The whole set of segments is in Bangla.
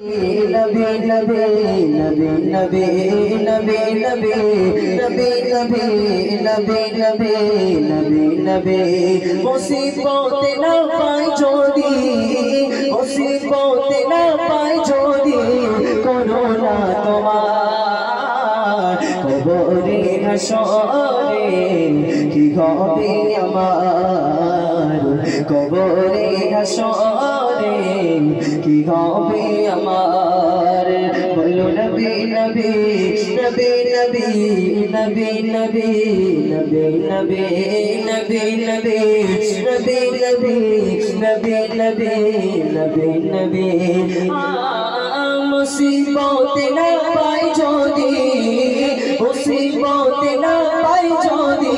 नबी नबी नबी नबी नबी नबी नबी नबी नबी नबी नबी नबी मुसीबत न पाई जोदी मुसीबत न पाई जोदी कोरोना तुम्हार कबरे हाशरे की হবে আমার কবরে হাসরে কি হবে আমার বলো নবী নবী নবী নবী নবী নবী নবী নবী নবী নবী নবী নবী নবী নবী নবী নবী মুসিবত না পাই যদি মুসিবত না পাই যদি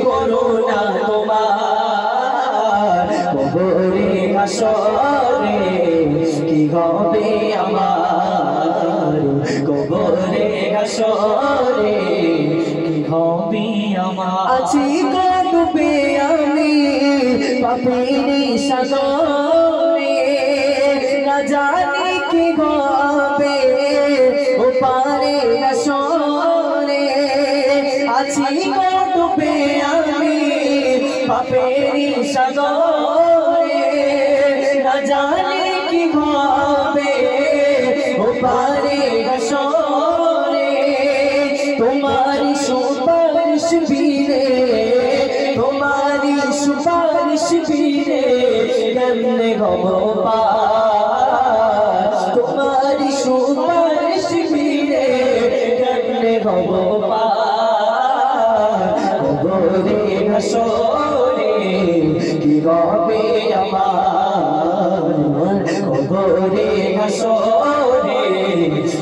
করোনা তোমার কবরে হাসরে কি হবে আমার কবরে হাসরে কি হবে আমার আছি ডুবে আমি পাপের সাগরে না জানি কি হবে ও পারে হাসরে আছি ডুবে আমি পাপের সাগরে না জানি কি হবে ও পারে হাসরে তোমারি সুপারিশ বিনে তোমারি সুপারিশ বিনে কেমনে হব পার তোমারি সুপারিশ বিনে কেমনে হব পার কবরে হাসরে কি হবে আমার কবরে হাসরে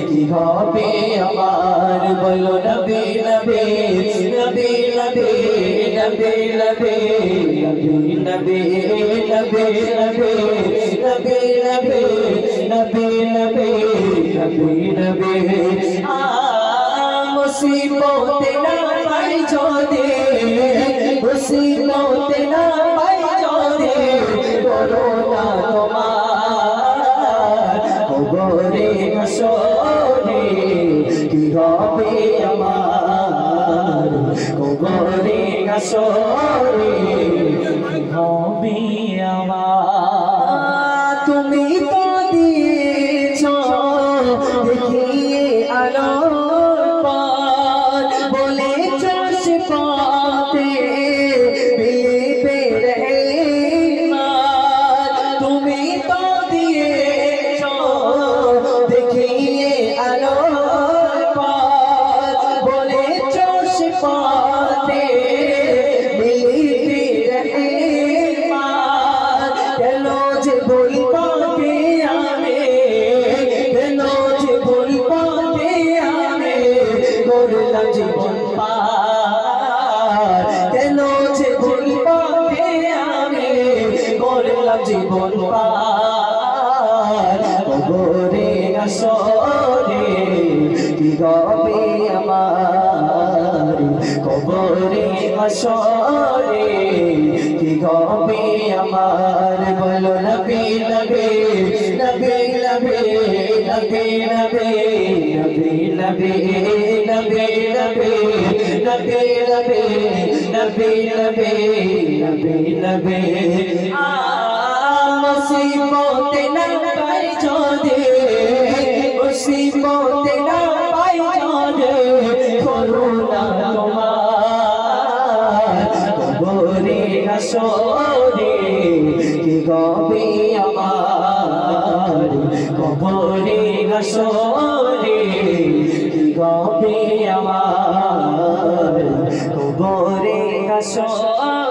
কি হবে আমার বলো নবী নবী নবী নবী নবী নবী নবী নবী নবী নবী নবী নবী নবী নবী নবী মুসিবত না পাই যদি মুসিবত না পাই যদি করোনা তোমার কবরে হাসরে কি হবে আমার কবরে হাসরে কি হবে আমার তুমি তো দিয়েছ দেখিয়ে আলোর পথ বলেছ সে পথে মিলবে রহমত তুমি তো দিয়েছ দেখিয়ে আলোর পথ বলেছ সে পথে মিলবে রহমত কেন যে বলবো কে আমি কেন যে বলবো কে আমি করলাম জীবন পার কেন যে বলবো কে আমি করলাম জীবন পার কবরে হাসরে কি হবে আমার কবরে হাসরে কি হবে আমার বলো নবী নবী নবী নবী নবী নবী নবী নবী নবী নবী নবী নবী নবী নবী নবী মুসিবত না পাই যদি মুসিবত না পাই যদি করোনা তোমার কবরে হাসরে কি হবে আমার কবরে হাসরে কি হবে আমার কবরে হাসরে